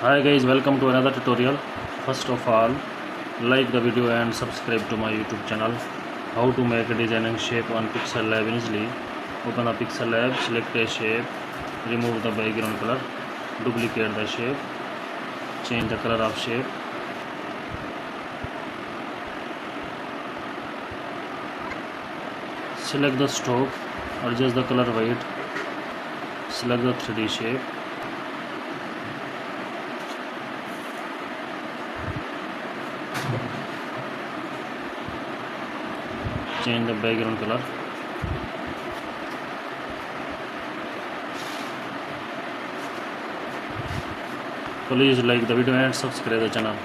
Hi guys, welcome to another tutorial. First of all, like the video and subscribe to my YouTube channel. How to make a designing shape on Pixel Lab easily. Open the Pixel Lab, select a shape, remove the background color, duplicate the shape, change the color of shape. Select the stroke, adjust the color weight, select the 3D shape. Change the background color. Please like the video and subscribe the channel.